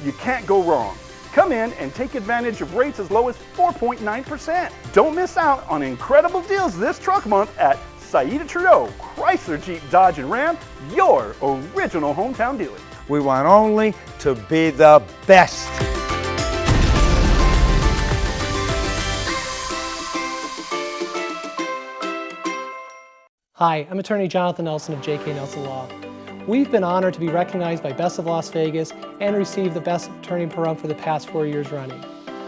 you can't go wrong. Come in and take advantage of rates as low as 4.9%. Don't miss out on incredible deals this truck month at Saida Trudeau, Chrysler, Jeep, Dodge, and Ram, your original hometown dealer. We want only to be the best. Hi, I'm attorney Jonathan Nelson of J.K. Nelson Law. We've been honored to be recognized by Best of Las Vegas and receive the Best Attorney in Pahrump for the past 4 years running.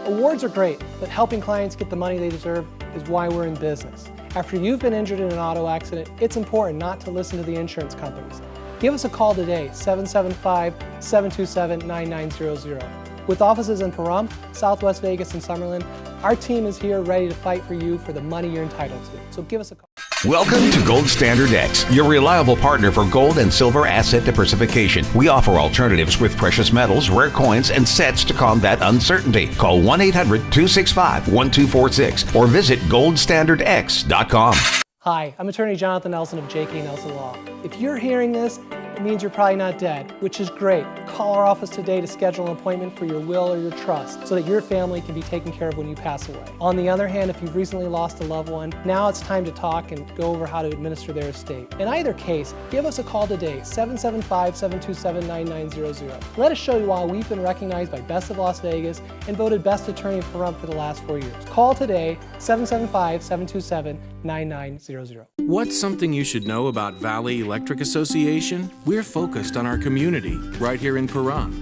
Awards are great, but helping clients get the money they deserve is why we're in business. After you've been injured in an auto accident, it's important not to listen to the insurance companies. Give us a call today, 775-727-9900. With offices in Pahrump, Southwest Vegas, and Summerlin, our team is here ready to fight for you for the money you're entitled to. So give us a call. Welcome to Gold Standard X, your reliable partner for gold and silver asset diversification. We offer alternatives with precious metals, rare coins, and sets to combat uncertainty. Call 1-800-265-1246 or visit goldstandardx.com. Hi, I'm attorney Jonathan Nelson of J.K. Nelson Law. If you're hearing this, it means you're probably not dead, which is great. Call our office today to schedule an appointment for your will or your trust so that your family can be taken care of when you pass away. On the other hand, if you've recently lost a loved one, now it's time to talk and go over how to administer their estate. In either case, give us a call today, 775-727-9900. Let us show you why we've been recognized by Best of Las Vegas and voted Best Attorney in Pahrump for the last 4 years. Call today, 775-727-9900. What's something you should know about Valley Electric Association? We're focused on our community right here in Pahrump.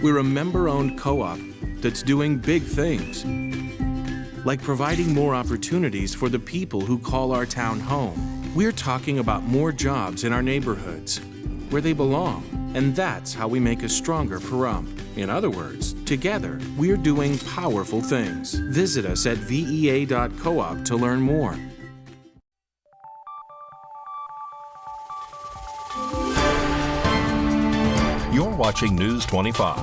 We're a member-owned co-op that's doing big things, like providing more opportunities for the people who call our town home. We're talking about more jobs in our neighborhoods, where they belong, and that's how we make a stronger Pahrump. In other words, together, we're doing powerful things. Visit us at vea.coop to learn more. You're watching News 25.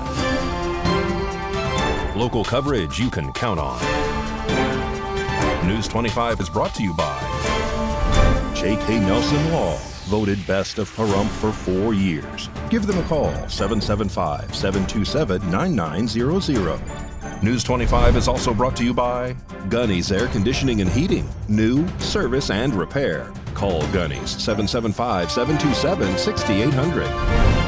Local coverage you can count on. News 25 is brought to you by J.K. Nelson Law, voted Best of Pahrump for 4 years. Give them a call, 775-727-9900. News 25 is also brought to you by Gunny's Air Conditioning and Heating. New, service, and repair. Call Gunny's, 775-727-6800.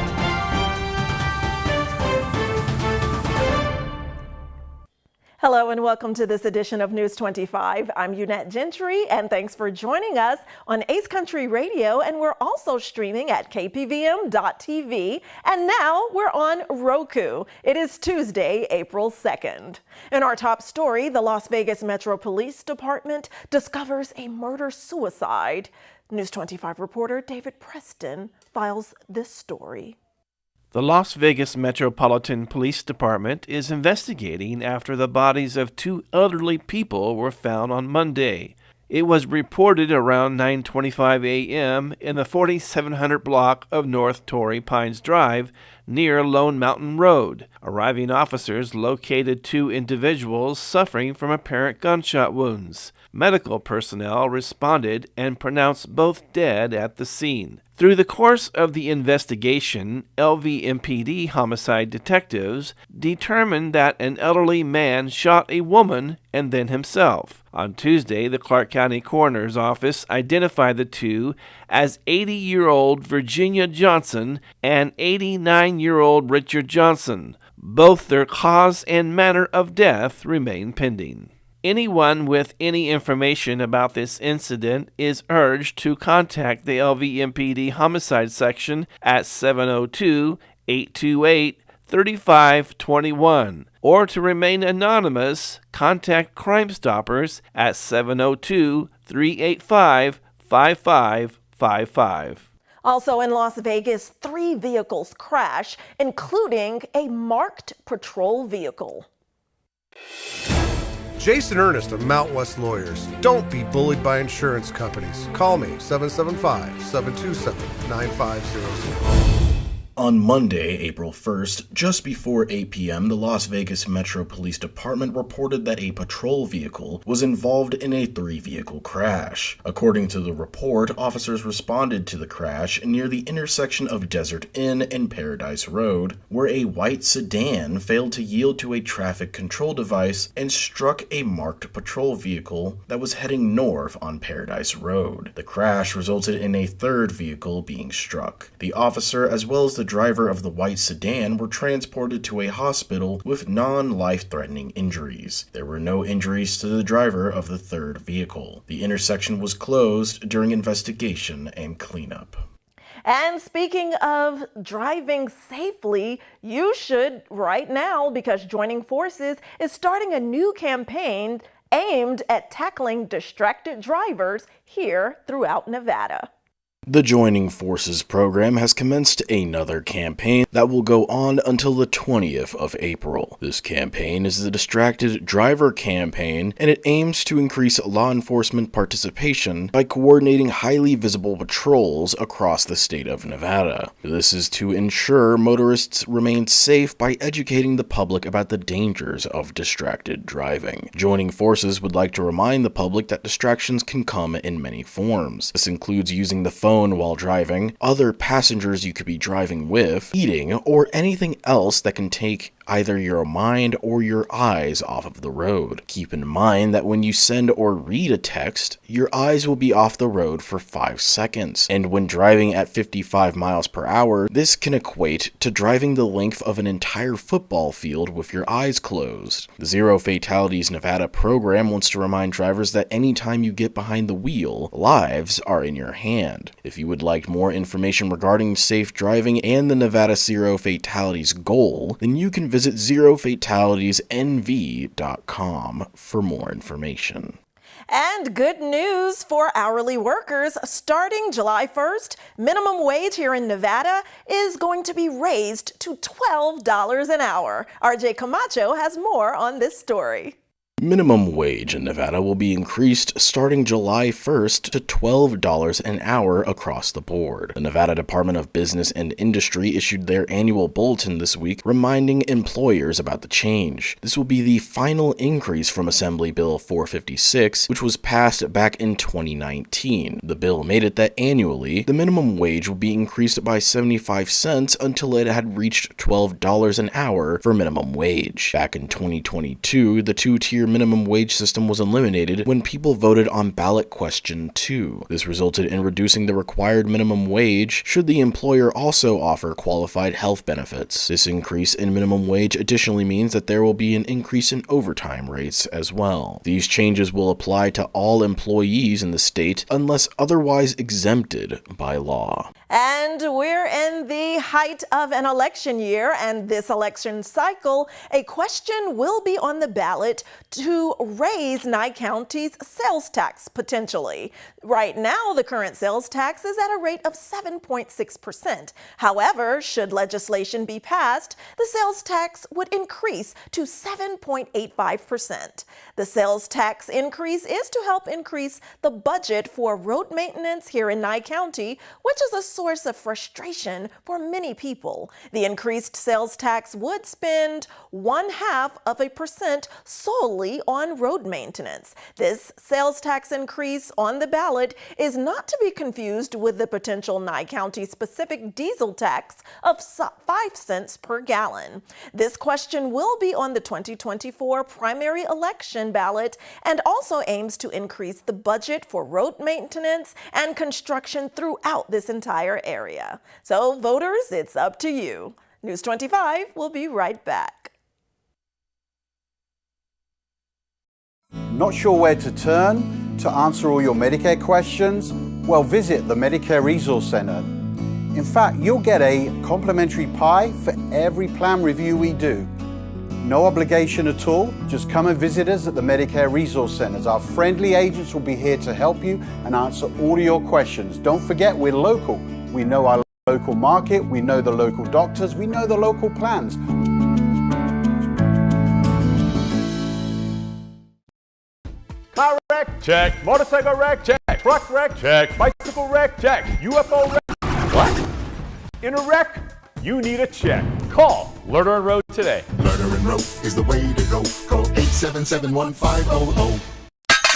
Hello and welcome to this edition of News 25. I'm Unette Gentry and thanks for joining us on Ace Country Radio, and we're also streaming at KPVM.TV, and now we're on Roku. It is Tuesday, April 2nd. In our top story, the Las Vegas Metro Police Department discovers a murder-suicide. News 25 reporter David Preston files this story. The Las Vegas Metropolitan Police Department is investigating after the bodies of 2 elderly people were found on Monday. It was reported around 9:25 a.m. in the 4700 block of North Torrey Pines Drive near Lone Mountain Road. Arriving officers located 2 individuals suffering from apparent gunshot wounds. Medical personnel responded and pronounced both dead at the scene. Through the course of the investigation, LVMPD homicide detectives determined that an elderly man shot a woman and then himself. On Tuesday, the Clark County Coroner's Office identified the 2 as 80-year-old Virginia Johnson and 89-year-old Richard Johnson. Both their cause and manner of death remain pending. Anyone with any information about this incident is urged to contact the LVMPD Homicide Section at 702-828-3521, or to remain anonymous, contact Crime Stoppers at 702-385-5555. Also in Las Vegas, 3 vehicles crash, including a marked patrol vehicle. Jason Ernest of Mount West Lawyers. Don't be bullied by insurance companies. Call me, 775-727-9500. On Monday, April 1st, just before 8 p.m., the Las Vegas Metro Police Department reported that a patrol vehicle was involved in a 3-vehicle crash. According to the report, officers responded to the crash near the intersection of Desert Inn and Paradise Road, where a white sedan failed to yield to a traffic control device and struck a marked patrol vehicle that was heading north on Paradise Road. The crash resulted in a 3rd vehicle being struck. The officer, as well as the driver of the white sedan, were transported to a hospital with non-life-threatening injuries. There were no injuries to the driver of the 3rd vehicle. The intersection was closed during investigation and cleanup. And speaking of driving safely, you should right now, because Joining Forces is starting a new campaign aimed at tackling distracted drivers here throughout Nevada. The Joining Forces program has commenced another campaign that will go on until the 20th of April. This campaign is the Distracted Driver Campaign, and it aims to increase law enforcement participation by coordinating highly visible patrols across the state of Nevada. This is to ensure motorists remain safe by educating the public about the dangers of distracted driving. Joining Forces would like to remind the public that distractions can come in many forms. This includes using the phone while driving, other passengers you could be driving with, eating, or anything else that can take either your mind or your eyes off of the road. Keep in mind that when you send or read a text, your eyes will be off the road for 5 seconds, and when driving at 55 miles per hour, this can equate to driving the length of an entire football field with your eyes closed. The Zero Fatalities Nevada program wants to remind drivers that anytime you get behind the wheel, lives are in your hand. If you would like more information regarding safe driving and the Nevada Zero Fatalities goal, then you can visit zerofataliesnv.com for more information. And good news for hourly workers. Starting July 1st, minimum wage here in Nevada is going to be raised to $12 an hour. RJ Camacho has more on this story. Minimum wage in Nevada will be increased starting July 1st to $12 an hour across the board. The Nevada Department of Business and Industry issued their annual bulletin this week reminding employers about the change. This will be the final increase from Assembly Bill 456, which was passed back in 2019. The bill made it that annually, the minimum wage will be increased by 75 cents until it had reached $12 an hour for minimum wage. Back in 2022, the 2-tier minimum wage system was eliminated when people voted on ballot question 2. This resulted in reducing the required minimum wage should the employer also offer qualified health benefits. This increase in minimum wage additionally means that there will be an increase in overtime rates as well. These changes will apply to all employees in the state unless otherwise exempted by law. And we're in the height of an election year, and this election cycle, a question will be on the ballot to raise Nye County's sales tax potentially. Right now, the current sales tax is at a rate of 7.6%. However, should legislation be passed, the sales tax would increase to 7.85%. The sales tax increase is to help increase the budget for road maintenance here in Nye County, which is a source of frustration for many people. The increased sales tax would spend 0.5% solely on road maintenance. This sales tax increase on the ballot is not to be confused with the potential Nye County specific diesel tax of 5 cents per gallon. This question will be on the 2024 primary election ballot and also aims to increase the budget for road maintenance and construction throughout this entire area. So voters, it's up to you. News 25 will be right back. Not sure where to turn to answer all your Medicare questions? Well, visit the Medicare Resource Center. In fact, you'll get a complimentary pie for every plan review we do. No obligation at all. Just come and visit us at the Medicare Resource Centers. Our friendly agents will be here to help you and answer all of your questions. Don't forget, we're local. We know our local market, we know the local doctors, we know the local plans. Car wreck, check. Motorcycle wreck, check. Truck wreck, check. Bicycle wreck, check. UFO wreck. What? In a wreck, you need a check. Call Lerner and Rowe today. Lerner and Rowe is the way to go. Call 877-1500.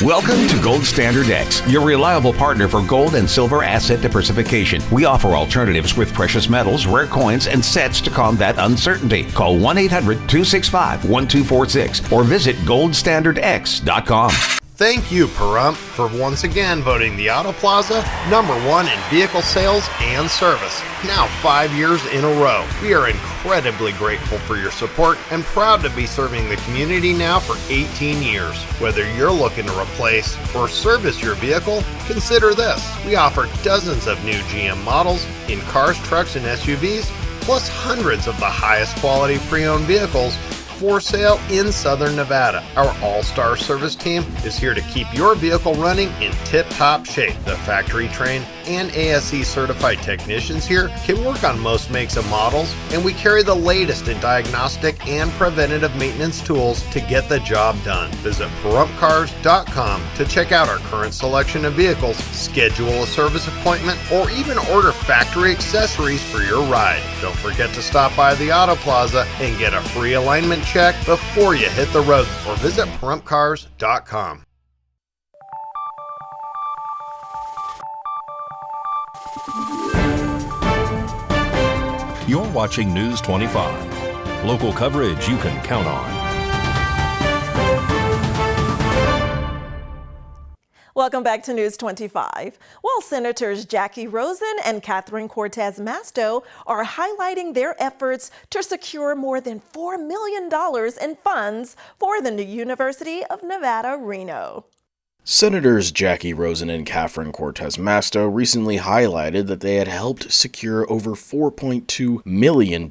Welcome to Gold Standard X, your reliable partner for gold and silver asset diversification. We offer alternatives with precious metals, rare coins, and sets to combat uncertainty. Call 1-800-265-1246 or visit goldstandardx.com. Thank you, Pahrump, for once again voting the Auto Plaza #1 in vehicle sales and service. Now 5 years in a row. We are incredibly grateful for your support and proud to be serving the community now for 18 years. Whether you're looking to replace or service your vehicle, consider this. We offer dozens of new GM models in cars, trucks, and SUVs, plus hundreds of the highest quality pre-owned vehicles for sale in Southern Nevada. Our all-star service team is here to keep your vehicle running in tip-top shape. The factory-trained and ASE certified technicians here can work on most makes and models, and we carry the latest in diagnostic and preventative maintenance tools to get the job done. Visit PahrumpCars.com to check out our current selection of vehicles, schedule a service appointment, or even order factory accessories for your ride. Don't forget to stop by the Auto Plaza and get a free alignment check before you hit the road, or visit PahrumpCars.com. You're watching News 25. Local coverage you can count on. Welcome back to News 25. Well, Senators Jackie Rosen and Catherine Cortez Masto are highlighting their efforts to secure more than $4 million in funds for the new University of Nevada, Reno. Senators Jackie Rosen and Catherine Cortez Masto recently highlighted that they had helped secure over $4.2 million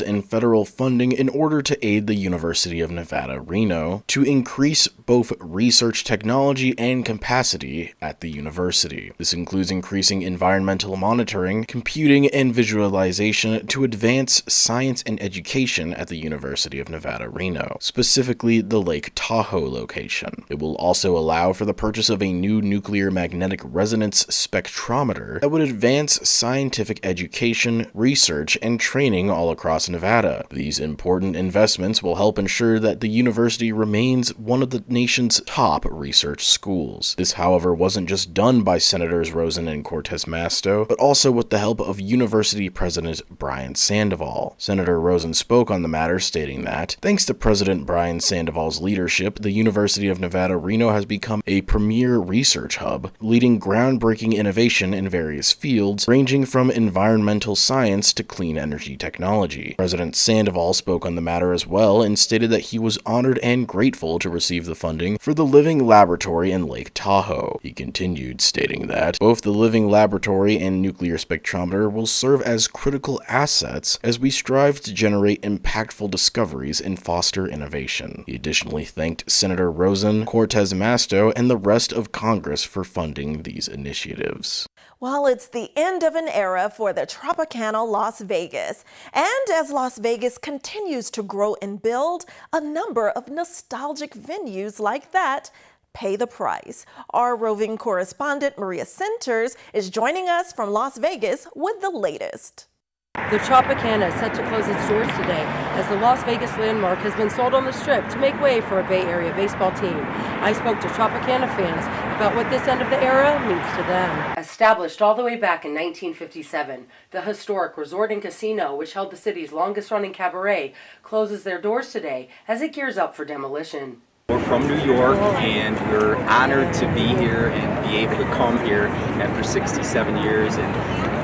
in federal funding in order to aid the University of Nevada, Reno to increase both research technology and capacity at the university. This includes increasing environmental monitoring, computing, and visualization to advance science and education at the University of Nevada, Reno, specifically the Lake Tahoe location. It will also allow for the purchase of a new nuclear magnetic resonance spectrometer that would advance scientific education, research, and training all across Nevada. These important investments will help ensure that the university remains one of the nation's top research schools. This, however, wasn't just done by Senators Rosen and Cortez Masto, but also with the help of University President Brian Sandoval. Senator Rosen spoke on the matter, stating that, thanks to President Brian Sandoval's leadership, the University of Nevada, Reno has become a premier research hub, leading groundbreaking innovation in various fields, ranging from environmental science to clean energy technology. President Sandoval spoke on the matter as well and stated that he was honored and grateful to receive the funding for the Living Laboratory in Lake Tahoe. He continued, stating that both the Living Laboratory and nuclear spectrometer will serve as critical assets as we strive to generate impactful discoveries and foster innovation. He additionally thanked Senator Rosen, Cortez Masto, and the rest of Congress for funding these initiatives. Well, it's the end of an era for the Tropicana Las Vegas. And as Las Vegas continues to grow and build, a number of nostalgic venues like that pay the price. Our roving correspondent Maria Centers is joining us from Las Vegas with the latest. The Tropicana is set to close its doors today as the Las Vegas landmark has been sold on the Strip to make way for a Bay Area baseball team. I spoke to Tropicana fans about what this end of the era means to them. Established all the way back in 1957, the historic resort and casino, which held the city's longest-running cabaret, closes their doors today as it gears up for demolition. We're from New York, and we're honored to be here and be able to come here after 67 years and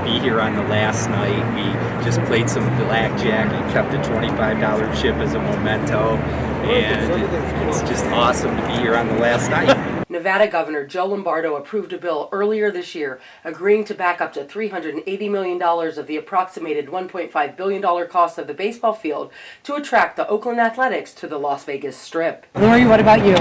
be here on the last night. We just played some blackjack and kept a $25 chip as a memento, and it's just awesome to be here on the last night. Nevada Governor Joe Lombardo approved a bill earlier this year agreeing to back up to $380 million of the approximated $1.5 billion cost of the baseball field to attract the Oakland Athletics to the Las Vegas Strip. Lori, what about you?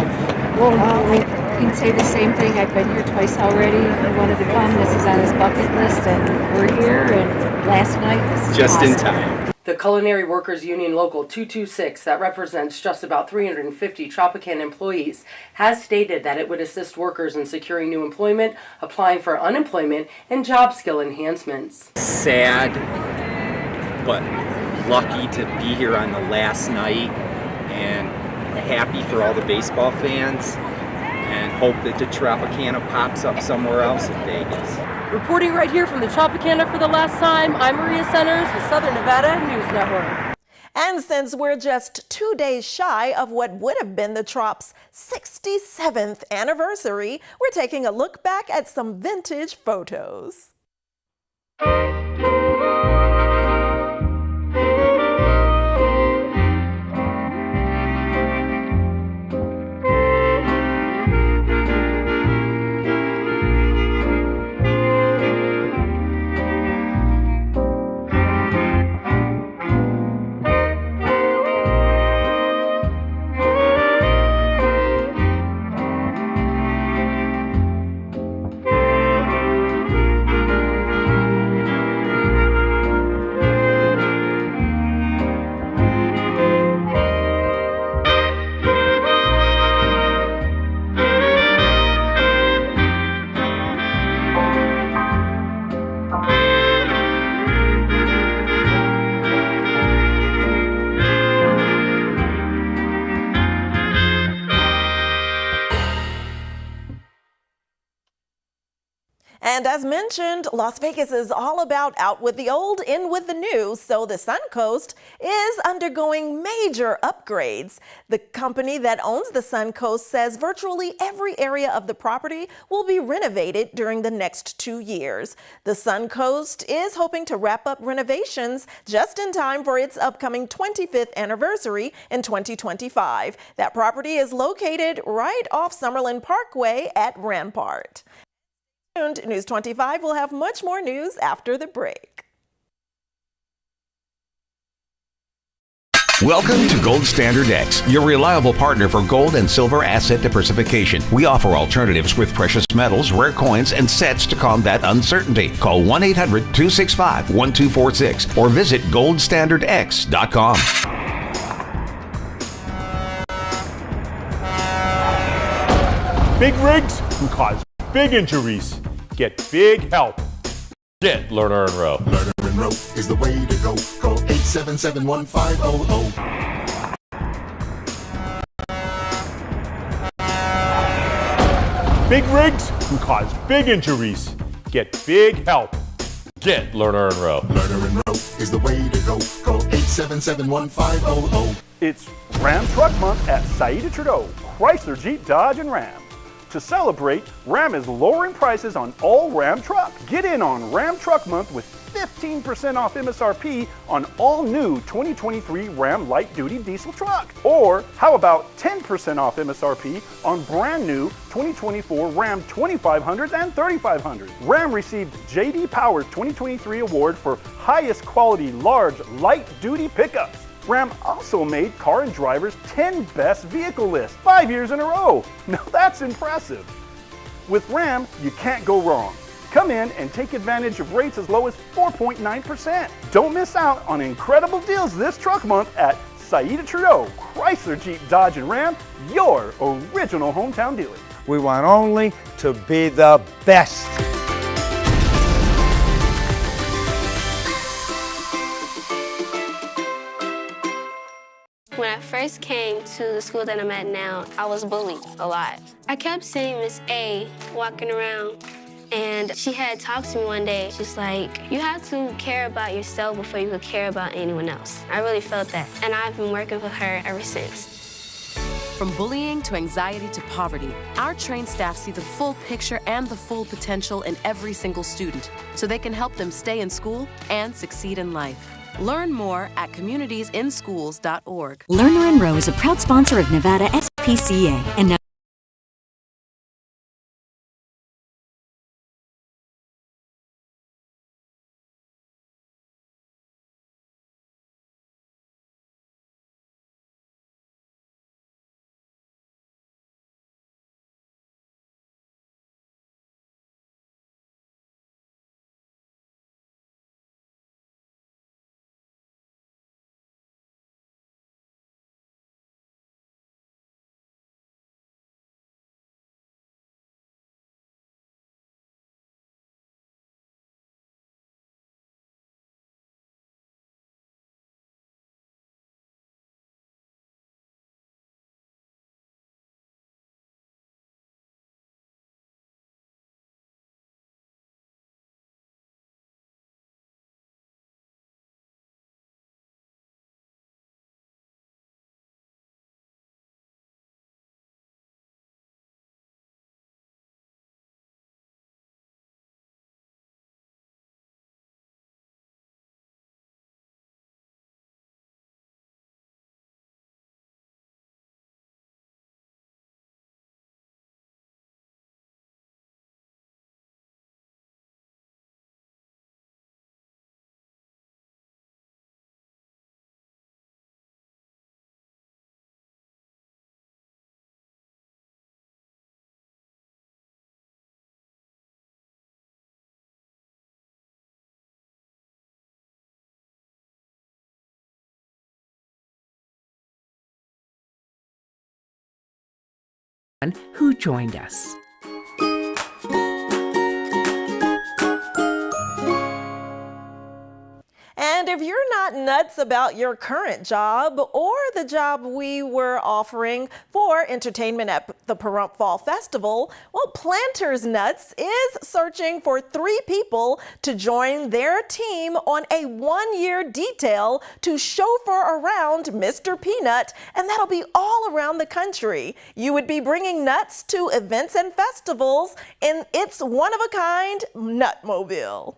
Well, I can say the same thing. I've been here twice already. I wanted to come. This is on his bucket list, and we're here. And last night, this is just awesome. in time. The Culinary Workers Union Local 226, that represents just about 350 Tropicana employees, has stated that it would assist workers in securing new employment, applying for unemployment, and job skill enhancements. Sad, but lucky to be here on the last night and happy for all the baseball fans and hope that the Tropicana pops up somewhere else in Vegas. Reporting right here from the Tropicana for the last time, I'm Maria Centers with Southern Nevada News Network. And since we're just 2 days shy of what would have been the Trop's 67th anniversary, we're taking a look back at some vintage photos. And as mentioned, Las Vegas is all about out with the old, in with the new, so the Suncoast is undergoing major upgrades. The company that owns the Suncoast says virtually every area of the property will be renovated during the next 2 years. The Suncoast is hoping to wrap up renovations just in time for its upcoming 25th anniversary in 2025. That property is located right off Summerlin Parkway at Rampart. News 25 will have much more news after the break. Welcome to Gold Standard X, your reliable partner for gold and silver asset diversification. We offer alternatives with precious metals, rare coins, and sets to combat uncertainty. Call 1-800-265-1246 or visit goldstandardx.com. Big rigs can cause big injuries. Get big help. Get Lerner and Rowe. Lerner and Rowe is the way to go. Call 877-1500. Big rigs can cause big injuries. Get big help. Get Lerner and Rowe. Lerner and Rowe is the way to go. Call 877-1500. It's Ram Truck Month at Saida Trudeau, Chrysler, Jeep, Dodge, and Ram. To celebrate, Ram is lowering prices on all Ram trucks. Get in on Ram Truck Month with 15% off MSRP on all new 2023 Ram Light Duty Diesel truck. Or how about 10% off MSRP on brand new 2024 Ram 2500s and 3500s. Ram received J.D. Power's 2023 award for highest quality large light duty pickups. Ram also made Car and Driver's 10 Best Vehicle list 5 years in a row. Now that's impressive. With Ram, you can't go wrong. Come in and take advantage of rates as low as 4.9%. Don't miss out on incredible deals this truck month at Saida Trudeau, Chrysler, Jeep, Dodge, and Ram, your original hometown dealer. We want only to be the best. When I first came to the school that I'm at now, I was bullied a lot. I kept seeing Miss A walking around, and she had talked to me one day. She's like, you have to care about yourself before you could care about anyone else. I really felt that, and I've been working with her ever since. From bullying to anxiety to poverty, our trained staff see the full picture and the full potential in every single student, so they can help them stay in school and succeed in life. Learn more at communitiesinschools.org. Lerner and Rowe is a proud sponsor of Nevada SPCA and now who joined us. And if you're not nuts about your current job or the job we were offering for entertainment at the Pahrump Fall Festival, well, Planters Nuts is searching for 3 people to join their team on a 1-year detail to chauffeur around Mr. Peanut, and that'll be all around the country. You would be bringing nuts to events and festivals in its one-of-a-kind Nutmobile.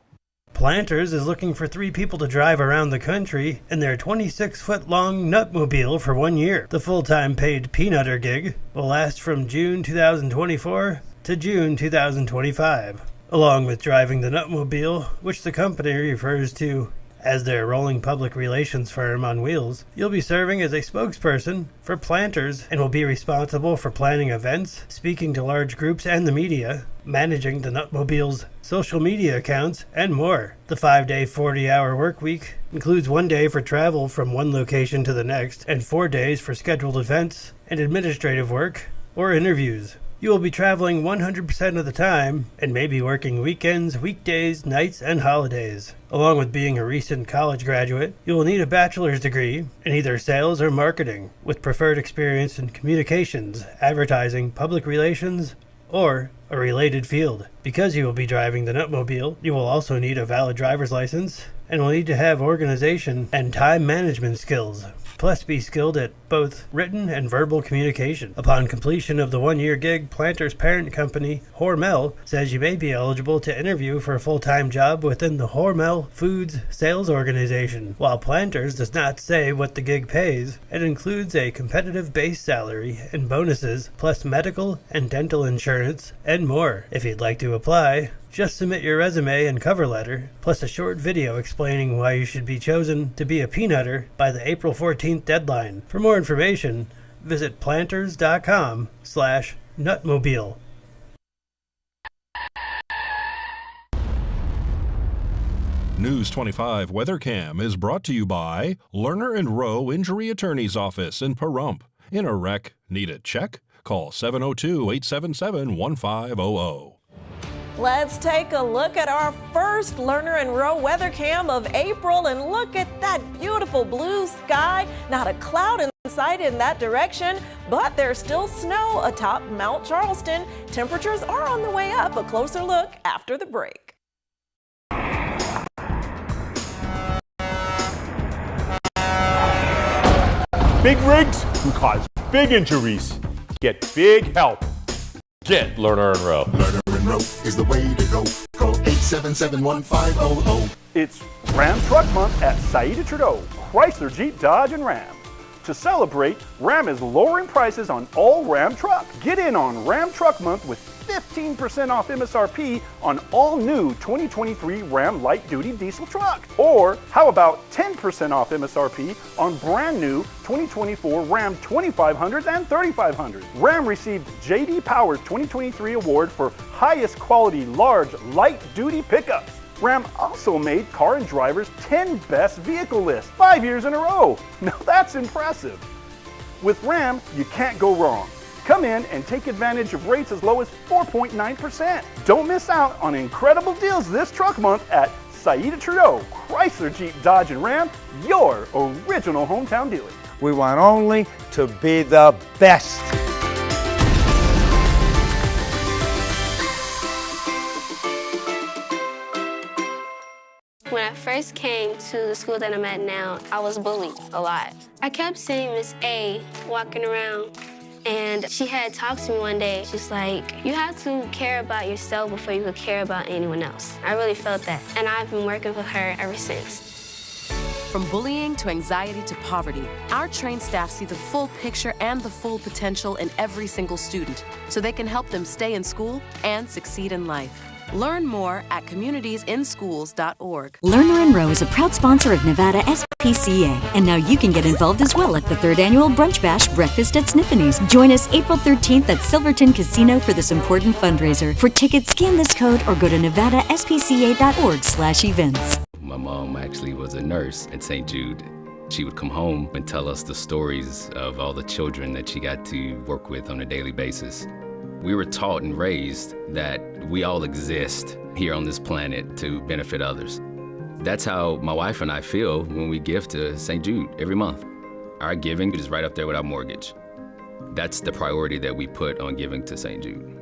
Planters is looking for 3 people to drive around the country in their 26-foot-long Nutmobile for 1 year. The full-time paid Peanutter gig will last from June 2024 to June 2025. Along with driving the Nutmobile, which the company refers to as their rolling public relations firm on wheels, you'll be serving as a spokesperson for Planters and will be responsible for planning events, speaking to large groups and the media, managing the Nutmobile's social media accounts, and more. The 5-day, 40-hour work week includes 1 day for travel from one location to the next and 4 days for scheduled events and administrative work or interviews. You will be traveling 100% of the time and may be working weekends, weekdays, nights, and holidays. Along with being a recent college graduate, you will need a bachelor's degree in either sales or marketing, with preferred experience in communications, advertising, public relations, or a related field. Because you will be driving the Nutmobile, you will also need a valid driver's license and will need to have organization and time management skills. Plus be skilled at both written and verbal communication. Upon completion of the 1-year gig, Planters' parent company, Hormel, says you may be eligible to interview for a full-time job within the Hormel Foods sales organization. While Planters does not say what the gig pays, it includes a competitive base salary and bonuses, plus medical and dental insurance, and more. If you'd like to apply, just submit your resume and cover letter, plus a short video explaining why you should be chosen to be a Peanutter by the April 14th deadline. For more information, visit planters.com/Nutmobile. News 25 WeatherCam is brought to you by Lerner and Rowe Injury Attorney's Office in Pahrump. In a wreck, need a check? Call 702-877-1500. Let's take a look at our first Lerner and Rowe weather cam of April, and look at that beautiful blue sky. Not a cloud in sight in that direction, but there's still snow atop Mount Charleston. Temperatures are on the way up. A closer look after the break. Big rigs can cause big injuries. Get big help. Get Lerner and Rowe. Lerner and Rowe is the way to go. Call 877-1500. It's Ram Truck Month at Saida Trudeau, Chrysler, Jeep, Dodge, and Ram. To celebrate, Ram is lowering prices on all Ram trucks. Get in on Ram Truck Month with 15% off MSRP on all new 2023 Ram Light Duty Diesel truck. Or how about 10% off MSRP on brand new 2024 Ram 2500s and 3500s. Ram received J.D. Power's 2023 award for highest quality large light duty pickups. Ram also made Car and Driver's 10 best vehicle list 5 years in a row. Now that's impressive. With Ram, you can't go wrong. Come in and take advantage of rates as low as 4.9%. Don't miss out on incredible deals this truck month at Saida Trudeau, Chrysler, Jeep, Dodge, and Ram, your original hometown dealer. We want only to be the best. When I first came to the school that I'm at now, I was bullied a lot. I kept seeing Miss A walking around, and she had talked to me one day. She's like, you have to care about yourself before you could care about anyone else. I really felt that, and I've been working with her ever since. From bullying to anxiety to poverty, our trained staff see the full picture and the full potential in every single student, so they can help them stay in school and succeed in life. Learn more at communitiesinschools.org. Lerner and Rowe is a proud sponsor of Nevada SPCA, and now you can get involved as well at the 3rd Annual Brunch Bash Breakfast at Sniffany's. Join us April 13th at Silverton Casino for this important fundraiser. For tickets, scan this code or go to nevadaspca.org/events. My mom actually was a nurse at St. Jude. She would come home and tell us the stories of all the children that she got to work with on a daily basis. We were taught and raised that we all exist here on this planet to benefit others. That's how my wife and I feel when we give to St. Jude every month. Our giving is right up there with our mortgage. That's the priority that we put on giving to St. Jude.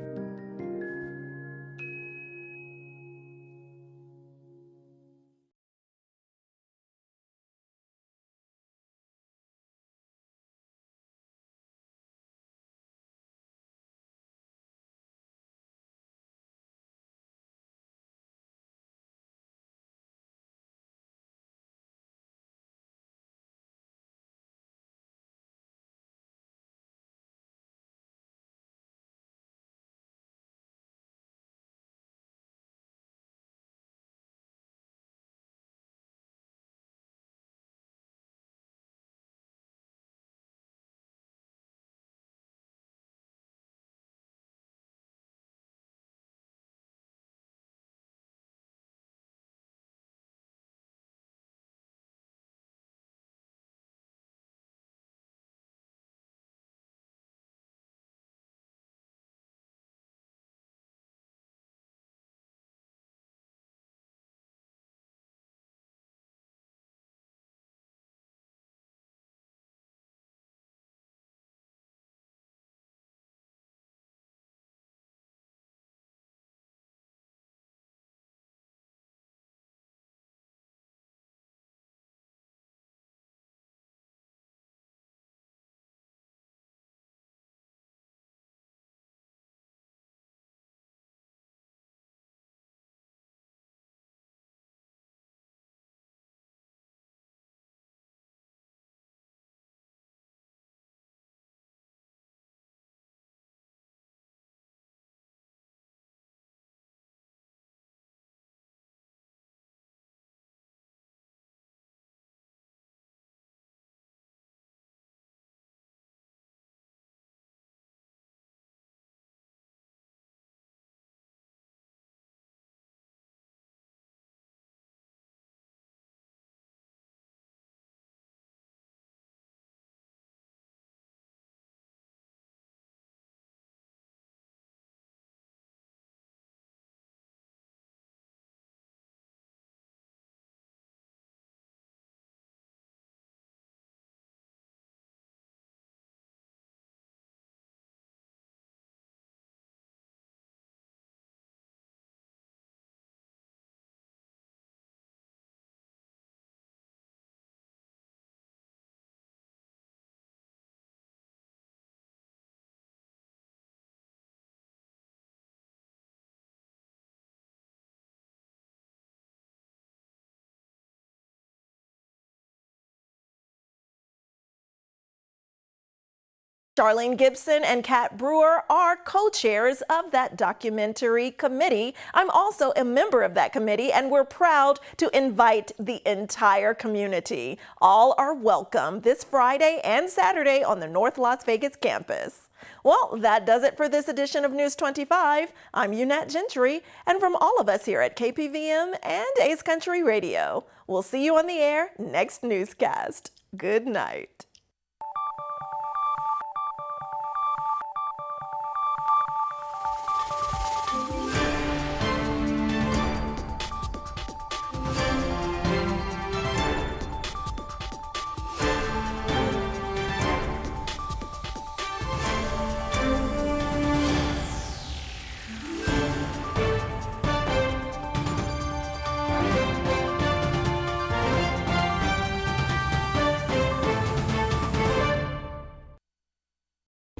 Charlene Gibson and Kat Brewer are co-chairs of that documentary committee. I'm also a member of that committee, and we're proud to invite the entire community. All are welcome this Friday and Saturday on the North Las Vegas campus. Well, that does it for this edition of News 25. I'm Unette Gentry, and from all of us here at KPVM and Ace Country Radio, we'll see you on the air next newscast. Good night.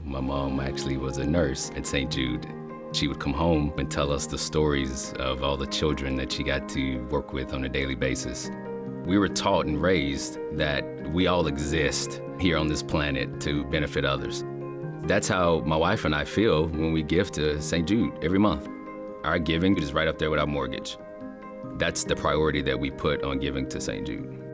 My mom actually was a nurse at St. Jude. She would come home and tell us the stories of all the children that she got to work with on a daily basis. We were taught and raised that we all exist here on this planet to benefit others. That's how my wife and I feel when we give to St. Jude every month. Our giving is right up there with our mortgage. That's the priority that we put on giving to St. Jude.